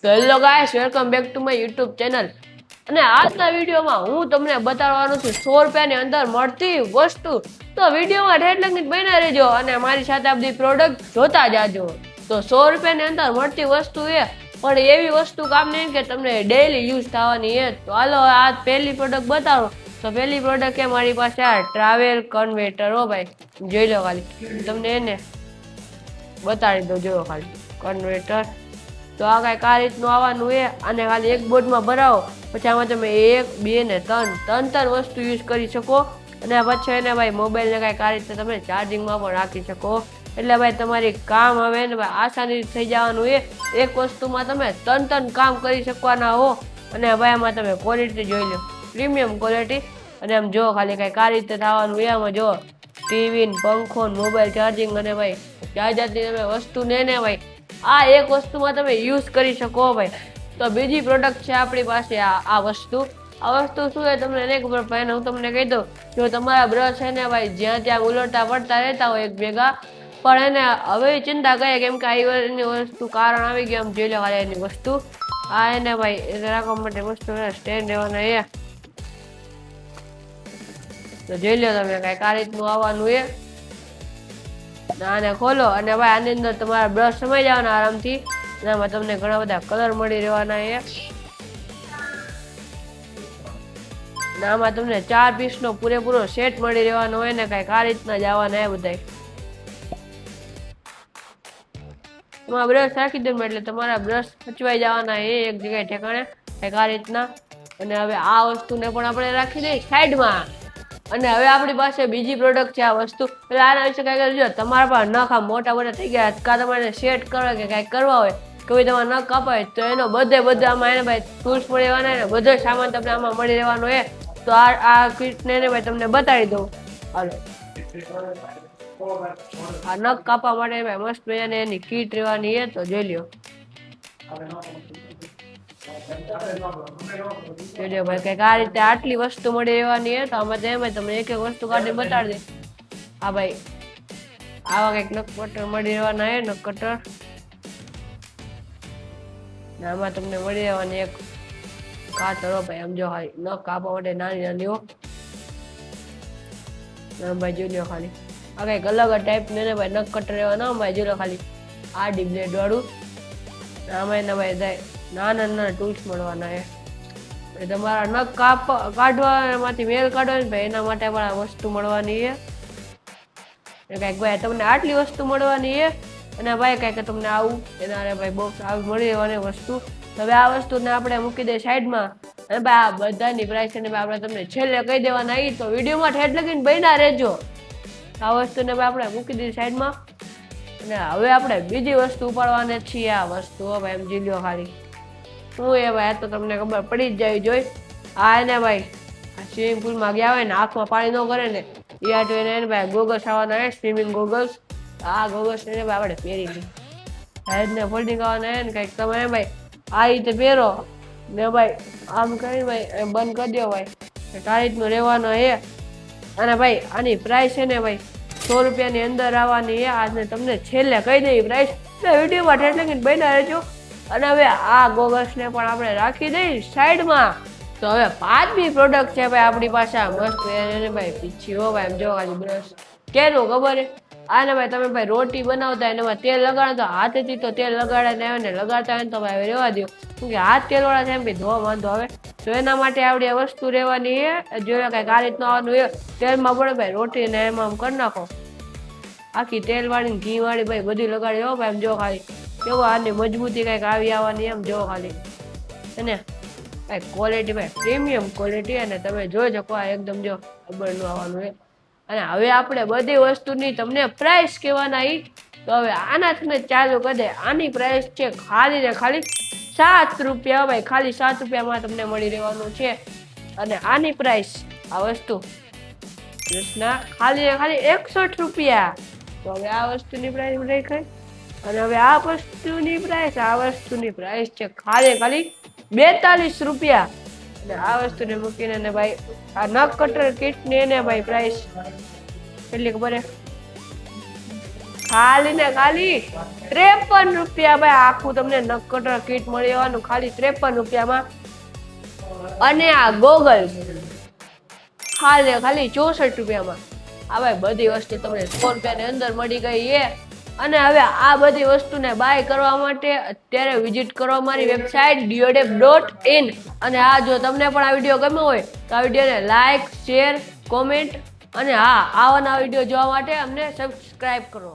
તો hello guys, welcome back to my YouTube channel. અને આજના વિડીયોમાં હું તમને બતાવવાનો છું 100 રૂપિયાની અંદર મળતી વસ્તુ। તો વિડીયોમાં ઠેઠ લગી બન્યા રહેજો અને મારી સાથે આ બધી પ્રોડક્ટ જોતા જાજો। તો 100 રૂપિયાની અંદર મળતી વસ્તુ એ પણ એવી વસ્તુ કામ નહીં કે તમને ડેઈલી યુઝ થવાની છે। તો હાલો આ પહેલી પ્રોડક્ટ બતાવો। તો પહેલી પ્રોડક્ટ છે મારી પાસે આ ટ્રાવેલ કન્વર્ટર। હો ભાઈ, જોઈ લો ખાલી, તમને એને બતાડી દો। જો ખાલી કન્વર્ટર તો આ કાંઈક આ રીતનું આવવાનું છે। અને ખાલી એક બોર્ડમાં ભરાવો, પછી આમાં તમે 1 2 ને 3 વસ્તુ યુઝ કરી શકો। અને પછી એને ભાઈ મોબાઈલને કાંઈક આ રીતે તમે ચાર્જિંગમાં પણ રાખી શકો। એટલે ભાઈ તમારી કામ હવે ને ભાઈ આસાની થઈ જવાનું છે। એક વસ્તુમાં તમે 3 કામ કરી શકવાના હો। અને ભાઈ આમાં તમે ક્વોલિટી જોઈ લો, પ્રીમિયમ ક્વોલિટી। અને આમ જો ખાલી કાંઈક આ રીતે થવાનું છે। આમાં જો ટીવી, પંખો, મોબાઈલ ચાર્જિંગ અને ભાઈ જાતની તમે વસ્તુ ને ભાઈ આ એક વસ્તુમાં તમે યુઝ કરી શકો ભાઈ। તો બીજી પ્રોડક્ટ છે આપણી પાસે આ વસ્તુ શું છે તમને નહીં ખબર પડે, હું તમને કહી દઉં। જો તમારા બ્રશ છે ને ભાઈ જ્યાં ત્યાં ઉલટતા પડતા રહેતા હોય એક ભેગા, પણ એને હવે ચિંતા કરે કેમ કે એની વસ્તુ કારણ આવી ગયું। આમ જોઈ લો ખાલી એની વસ્તુ આ એને ભાઈ રાખવા માટે વસ્તુ સ્ટેન્ડ રહેવાના છે। તો જોઈ લો તમે કાંઈક આ રીતનું આવવાનું છે। આને ખોલો અને ભાઈ આની અંદર તમારા બ્રશ સમાઈ જવાના આરામથી। એમાં તમને ઘણા બધા કલર મળી રહેવાના છે। આમાં તમને 4 પીસનો પૂરેપૂરો સેટ મળી રહેવાનો હોય ને કાંઈક આ રીતના જ આવવાના એ બધા। એમાં બ્રશ રાખી દો એટલે તમારા બ્રશ સચવાઈ જવાના એ એક જગ્યાએ ઠેકાણે કાંઈક આ રીતના। અને હવે આ વસ્તુને પણ આપણે રાખી દઈએ સાઈડમાં। અને હવે આપણી પાસે બીજી પ્રોડક્ટ છે આ વસ્તુ। એટલે આના વિશે કાંઈ કરજો, તમારા પાસે નખ આમ મોટા થઈ ગયા, કાં તમારે સેટ કરવા કે કાંઈક કરવા હોય, કે ભાઈ તમારે નખ કાપવા હોય, તો એનો બધે આમાં એને ભાઈ ટૂલ્સ મળી રહેવાના ને બધો સામાન તમને આમાં મળી રહેવાનો છે। તો આ કીટને ભાઈ તમને બતાવી દઉં। હાલો, આ નખ કાપવા માટે ભાઈ મસ્ત મજાની એની કીટ રહેવાની છે। તો જોઈ લ્યો ભાઈ કઈક આ રીતે આટલી વસ્તુ મળી રહેવાની છે। તો આમાં તમને એક એક વસ્તુ કાઢી બતાડી દે। હા ભાઈ આવા કઈક નખ કટર મળી રહેવાના છે, નખ કટર। આમાં તમને મળી રહેવાની એક કાતર ભાઈ, આમ જો ખાલી નખ કાપવા માટે નાની નાની હો। ભાઈ જોઈ લો ખાલી આ કઈક અલગ ટાઈપ ને ભાઈ નખ કટર રહેવાના ભાઈ। જોઈ લો ખાલી આડી બ્લેડ વાળું। આમાં એને ભાઈ નાના ટૂલ્સ મળવાના છે। તમારા નખ કાઢવામાંથી મેલ કાઢવા ને ભાઈ એના માટે પણ આ વસ્તુ મળવાની છે। કઈક ભાઈ તમને આટલી વસ્તુ મળવાની છે। અને ભાઈ કઈક તમને આવું એના ભાઈ બોક્સ આવી મળી રહેવાની વસ્તુ। હવે આ વસ્તુને આપણે મૂકી દઈએ સાઈડમાં। અને ભાઈ આ બધાની પ્રાઇસ છે ને આપણે તમને છેલ્લે કહી દેવાના આવી। તો વિડીયોમાં ઠેઠ લગીને બન્યા રહેજો। આ વસ્તુને આપણે મૂકી દીધી સાઈડમાં। અને હવે આપણે બીજી વસ્તુ ઉપાડવાના છીએ। આ વસ્તુ ભાઈ એમ જી લ્યો ખાલી શું એ ભાઈ, આ તો તમને ખબર પડી જ જવી જોઈએ। આ એને ભાઈ આ સ્વિમિંગ પુલમાં ગયા હોય ને આંખમાં પાણી ન કરે ને એ આટલું એને ભાઈ ગોગલ્સ આવવાના છે, સ્વિમિંગ ગોગલ્સ। આ ગોગલ્સ ને ભાઈ આપણે પહેરી લઈએ, સાઈડને ફોલ્ડિંગ આવવાના છે ને કંઈક તમે ભાઈ આ રીતે પહેરો ને ભાઈ આમ કરી ભાઈ બંધ કરી દો ભાઈ, આ રીતનું રહેવાનું છે। અને ભાઈ આની પ્રાઇસ છે ને ભાઈ 100 રૂપિયાની અંદર આવવાની છે। આજને તમને છેલ્લે કહી દઈએ પ્રાઇસ, એટલે વિડીયોમાં ઠેઠ લગીને બન્યા રહેજો। અને હવે આ ગોગલ્સને પણ આપણે રાખી દઈએ સાઈડમાં। તો હવે 5મી પ્રોડક્ટ છે ભાઈ આપણી પાસે આ મસ્ત એને ભાઈ પીછી હો ભાઈ, જો ખાલી બ્રશ કેનું ખબર છે આને ભાઈ તમે ભાઈ રોટી બનાવતા હોય એમાં તેલ લગાડતા હાથેથી તો તેલ લગાડે ને આવે ને લગાડતા હોય ને તો ભાઈ રહેવા દો, કેમ કે હાથ તેલવાળા છે એમ ભાઈ ધોવા વાંધો આવે। તો એના માટે આવડી વસ્તુ રહેવાની છે। જોયા કંઈક આ રીતનું આવવાનું છે। તેલમાં પડે ભાઈ રોટી ને એમાં આમ કરી નાખો, આખી તેલવાળી ને ઘીવાળી ભાઈ બધી લગાડી હો ભાઈ, એમ જો ખાલી કેવો આની મજબૂતી કંઈક આવી આવવાની એમ જો ખાલી। અને ભાઈ ક્વોલિટી ભાઈ પ્રીમિયમ ક્વોલિટી। અને તમે જોઈ શકો આ એકદમ જો ખબરનું આવવાનું છે। અને હવે આપણે બધી વસ્તુની તમને પ્રાઇસ કહેવાના ઈ। તો હવે આના તમે ચાલુ કરી દે। આની પ્રાઇસ છે ખાલી ને ખાલી 7 રૂપિયા ભાઈ, ખાલી 7 રૂપિયામાં તમને મળી રહેવાનું છે। અને આની પ્રાઇસ આ વસ્તુ ખાલી ને ખાલી 61 રૂપિયા। તો હવે આ વસ્તુની પ્રાઇસ લખાય। અને હવે આ વસ્તુની પ્રાઇસ છે ખાલી 42 રૂપિયા। અને આ વસ્તુને મૂકીને ને ભાઈ આ નખ કટર કીટ ને એને ભાઈ પ્રાઇસ કેટલી ખબર છે ખાલી ને ખાલી 53 રૂપિયા ભાઈ આખું તમને નખ કટર કીટ મળી જવાનું ખાલી 53 રૂપિયામાં. અને આ ગોગલ ખાલી 64 રૂપિયામાં. આ ભાઈ બધી વસ્તુ તમને 100 રૂપિયાની અંદર મળી ગઈ છે. અને હવે આ બધી વસ્તુને બાય કરવા માટે અત્યારે વિઝિટ કરો મારી વેબસાઇટ diodep.in. અને હા, જો તમને પણ આ વિડીયો ગમ્યો હોય તો આ વિડીયોને લાઈક, શેર, કોમેન્ટ અને હા, આવા નવા વિડીયો જોવા માટે અમને સબસ્ક્રાઇબ કરો.